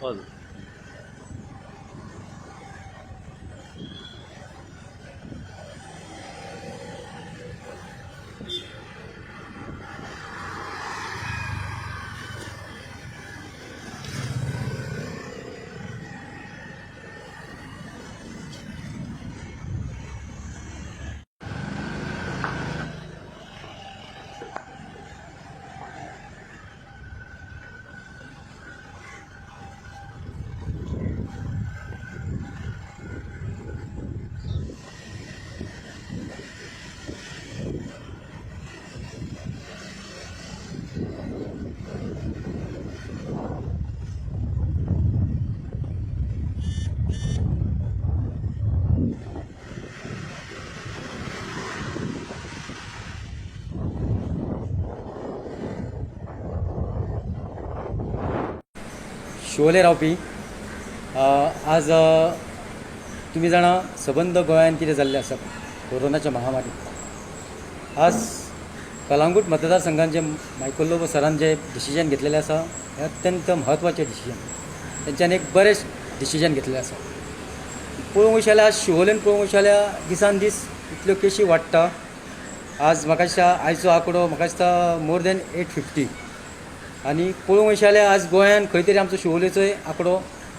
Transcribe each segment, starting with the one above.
हय. शिवोले रावपी आज तुम्ही जाणा सबंद गोंयांत कितें जाल्लें आसा कोरोनाच्या महामारीत. आज कलांगूट मतदारसंघान जे मायकल सरान जे डिसिजन घेतलेलें आसा हें अत्यंत म्हत्वाचें डिसिजन. तेंच्यानी एक बरें डिसिजन घेतलेलें आसा. पळोवंक वयशें जाल्यार आज शिवोलेन पळोवंक वयशें जाल्यार दिसान दीस इतल्यो केशी वाडटा. आज म्हाका दिसता आयचो आंकडो म्हाका दिसता मोर दॅन 850. आनी पळोवंक वयशें जाल्यार आज गोंयांत खंय तरी आमचो शिवोलेचोय आंकडो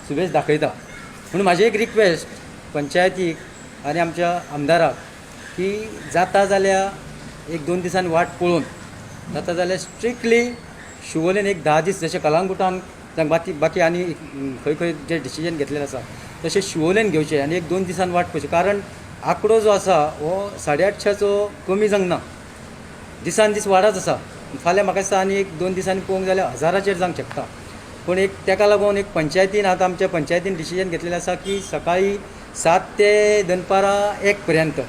सुबेज दाखयता. म्हणून म्हाजी एक रिक्वेस्ट पंचायतीक आनी आमच्या आमदाराक की जाता जाल्यार 1-2 दिसांनी वाट पळोवन जाता जाल्यार स्ट्रिक्टली शिवोलेन एक 10 दीस जशें कलांगुटान जावं बाकी आनी खंय खंय जे डिसिजन घेतलेलें आसा तशें शिवोलेन घेवचें आनी 1-2 दिसांनी वाट पळोवची. कारण आंकडो जो आसा हो 850चो कमी जावंक ना, दिसान दीस वाडच आसा. फाल्यां म्हाका दिसता आनी 1-2 दिसांनी पळोवंक जाल्यार 1000चेर जावंक शकता. पूण एक ताका लागून एक पंचायतीन आतां आमच्या पंचायतीन डिसिजन घेतलेलें आसा की सकाळी 7 ते दनपारां 1 पर्यंत.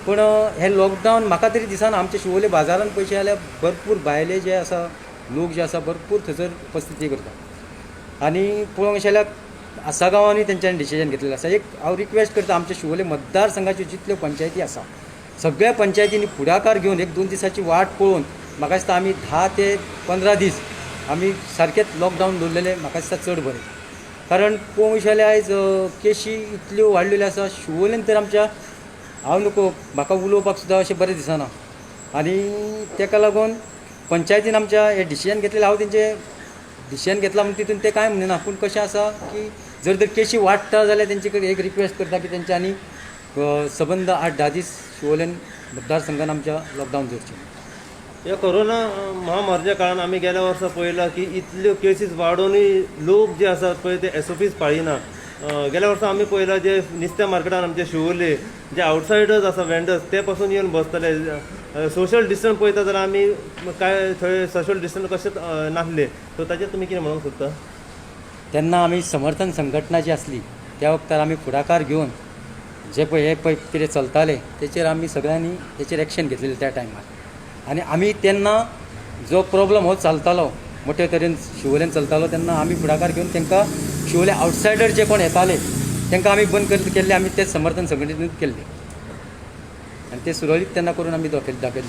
पूण हे लॉकडावन म्हाका तरी दिसना आमच्या शिवोले बाजारान पयशे जाल्यार भरपूर भायले जे आसा लोक जे आसा भरपूर थंयसर उपस्थिती करता. आनी पळोवंक अशें जाल्यार आसा गांवांनी तेंच्यांनी डिसिजन घेतलेलें आसा. एक हांव रिक्वेस्ट करता आमच्या शिवोले मतदारसंघाच्यो जितल्यो पंचायती आसा सगळ्या पंचायतींनी फुडाकार घेवन 1-2 दिसाची वाट पळोवन म्हाका दिसता आमी 10 ते 15 दीस आमी सारकेंच लॉकडावन दवरलेलें म्हाका दिसता चड बरें. कारण पळोवंक वयशें जाल्यार आयज केशी इतल्यो वाडलेल्यो आसा शिवोलेन तर आमच्या हांव नको म्हाका उलोवपाक सुद्दां अशें बरें दिसना. आनी ताका लागून पंचायतीन आमच्या हे डिसिजन घेतलेलें हांव तेंचें डिसिजन घेतला म्हणून तितून ते कांय म्हणना. पूण कशें आसा की जर केशी वाडटा जाल्यार तेंचे कडेन एक रिक्वेस्ट करता की तेंच्यांनी सबंद 8-10 दीस शिवोलेन मतदारसंघान आमच्या लॉकडावन दवरचें. या कोरोना महामारीच्या काळान आमी गेल्या वर्सा पळयलां की इतल्यो केसीस वाडोवनूय लोक जे आसात पळय ते SOPs पाळिना. गेल्या वर्सा आमी पळयलां जे नुस्त्या मार्केटान आमचे शिवोले जे आवटसायडर्स आसा वेंडर्स ते पासून येवन बसतले. सोशल डिस्टन्स पळयता जाल्यार आमी काय थंय सोशल डिस्टन्स कशेंच नासले. सो ताचेर तुमी कितें म्हणूंक सोदता? तेन्ना आमी समर्थन संघटना जी आसली त्या वक्तार आमी फुडाकार घेवन जे पळय हे पळय कितें चलतालें तेचेर आमी सगळ्यांनी तेचेर एक्शन घेतलेलें त्या टायमार. आनी आमी तेन्ना जो प्रॉब्लम हो चलतालो मोठे तरेन शिवोलेन चलतालो तेन्ना आमी फुडाकार घेवन तांकां शिवोले आवटसायडर जे कोण येताले तांकां आमी बंद केल्ले. आमी तेच समर्थन संघटनेंत केल्ले आनी ते सुरळीत तेन्ना करून आमी दाखयले.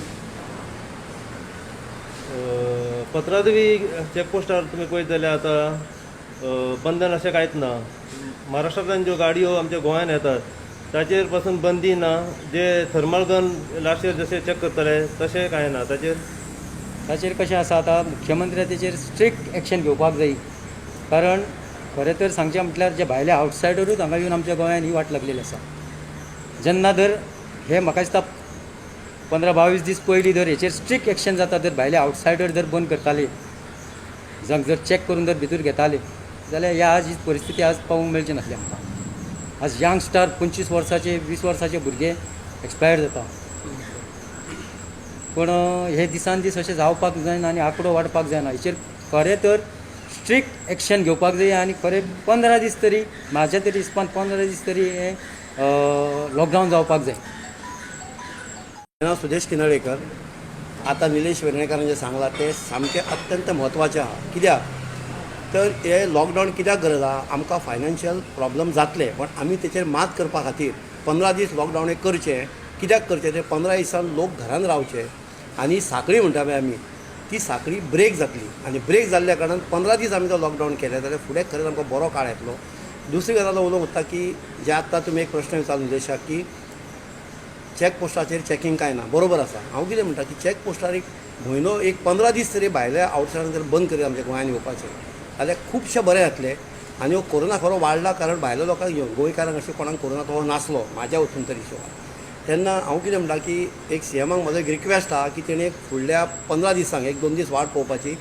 पत्रादेवी चॅकपोस्टार तुमी पळयत जाल्यार आतां बंधन अशें कांयच ना. महाराष्ट्रांतल्यान ज्यो गाडयो आमच्या गोंयांत येतात ताचेर पासून बंदी ना. जे थर्मल गन लास्ट इयर जशें चॅक करतले तशें कांय ना. ताचेर कशें आसा आतां मुख्यमंत्र्या तेचेर स्ट्रिक्ट एक्शन घेवपाक जाय. कारण खरें तर सांगचें म्हटल्यार जे भायले आवटसायडरूच हांगा येवन आमच्या गोंयांत ही वाट लागलेली आसा. जेन्ना जर हे म्हाका दिसता 15-22 दीस पयलीं जर हेचेर स्ट्रिक्ट एक्शन जाता जर भायले आवटसायडर जर बंद करताले जावं जर चॅक करून जर भितर घेताले जाल्यार ह्या आज ही परिस्थिती आज पावूंक मेळची नासली आमकां. आज यंगस्टार 25 वर्साचे 20 वर्साचे भुरगे एक्सपायर जाता. पूण हे दिसान दीस अशें जावपाक जायना आनी आंकडो वाडपाक जायना. हेचेर खरें तर स्ट्रिक्ट एक्शन घेवपाक जाय आनी खरें 15 दीस तरी म्हाज्या तरी हिसपान 15 दीस तरी हे लॉकडावन जावपाक जाय. नाव सुदेश किनळेकर. आता निलेश वेर्णेकारान जे सांगलां ते सामकें अत्यंत म्हत्वाचें आहा. कित्याक तर हे लॉकडावन कित्याक गरज आहा? आमकां फायनान्शियल प्रॉब्लम जातले पण आमी तेचेर मात करपा खातीर 15 दीस लॉकडावन एक करचें. कित्याक करचें ते 15 दिसान लोक घरान रावचे आनी साखळी म्हणटा पळय आमी ती साखळी ब्रेक जातली आनी ब्रेक जाल्ल्या कारणान 15 दीस आमी तो लॉकडावन केले जाल्यार फुडें खरेंच आमकां बरो काळ येतलो. दुसरी गजाल उलोवंक वता की जे आत्तां तुमी एक प्रश्न विचारून देशाक की चॅक पोस्टाचेर चॅकींग काय ना. बरोबर आसा. हांव कितें म्हणटा की चॅक पोस्टार एक म्हयनो एक 15 दीस तरी भायल्या आवटसायडान जर बंद करीत आमच्या गोंयांत येवपाचें जाल्यार खुबशें बरें जातलें. आनी हो कोरोना खरो वाडला कारण भायल्या लोकांक घेवन गोंयकारांक अशें कोणाक कोरोना तो नासलो म्हाज्या वचून तरी हिशोबान. तेन्ना हांव कितें म्हणटा की एक सीएमाक म्हजो एक रिक्वेस्ट आहा की तेणें फुडल्या 15 दिसांक 1-2 दीस वाट पळोवपाची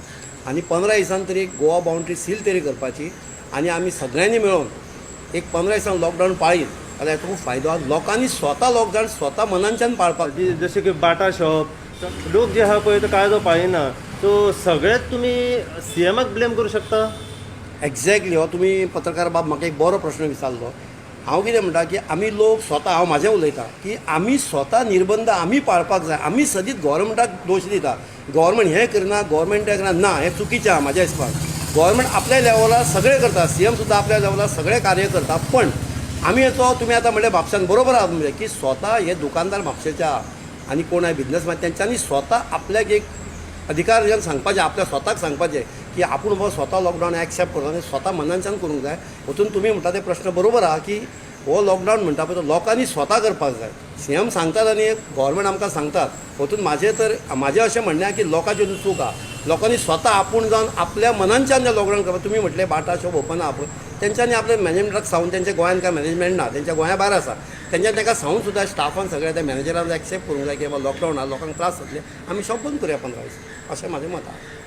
आनी 15 दिसान तरी गोवा बाउंड्री सील तरी करपाची आनी आमी सगळ्यांनी मेळून एक 15 दिसांक लॉकडावन पाळीत जाल्यार खूब फायदो आहा. लोकांनी स्वता लॉकडावन स्वता मनांच्यान पाळपाक. जसे की बाटा शॉप लोक जे आहा पळय तो कायदो पाळिना सो सगळेंच तुमी सीएमाक ब्लेम करूं शकता. एक्झॅक्टली हो तुमी पत्रकार बाब म्हाका एक बरो प्रश्न विचारलो. हांव कितें म्हणटा की आमी लोक स्वता हांव म्हाजें उलयतां की आमी स्वता निर्बंध आमी पाळपाक जाय. आमी सदींच गोवोरमेंटाक दोश दिता गोवोरमेंट हें करना गोवोरमेंट हें करना. ना हें चुकीचें आहा म्हाज्या हिसपान. गोवोरमेंट आपल्या लेवलार सगळें करता सीएम सुद्दां आपल्या लेवलार सगळें कार्य करता पण आमी हेचो तुमी आतां म्हणलें म्हापशान बरोबर आहा म्हणजे की स्वता हे दुकानदार म्हापशेचे आहा आनी कोण आहे बिझनेसमॅन तेंच्यांनी स्वता आपल्याक एक अधिकार घेवन सांगपाचें आपल्या स्वताक सांगपाचें की आपूण हो स्वता लॉकडावन एक्सेप्ट करता आनी स्वता मनांच्यान करूंक जाय. वचून तुमी म्हणटा ते प्रश्न बरोबर आहा की हो लॉकडावन म्हणटा पळय तो लोकांनी स्वता करपाक जाय. सीएम सांगतात आनी गोवोरमेंट आमकां सांगतात वचून म्हाजें अशें म्हणणें आहा की लोकांची चूक आहा. लोकांनी स्वता आपूण जावन आपल्या मनांच्यान जें लॉकडावन करता. तुमी म्हटलें बाटा शॉप ओपन आहा पळय तेंच्यांनी आपल्या मॅनेजमेंटाक सांगून तेंच्या गोंयांत काय मॅनेजमेंट ना तेंच्या गोंया भायर आसा तेंच्यानी ताका सांगून सुद्दां स्टाफान सगळ्या त्या मॅनेजरान एक्सेप्ट करूंक जाय की बाबा लॉकडावन आहा लोकांक त्रास जातले आमी शॉप बंद करुया 15 दीस अशें म्हाजें मत आहा.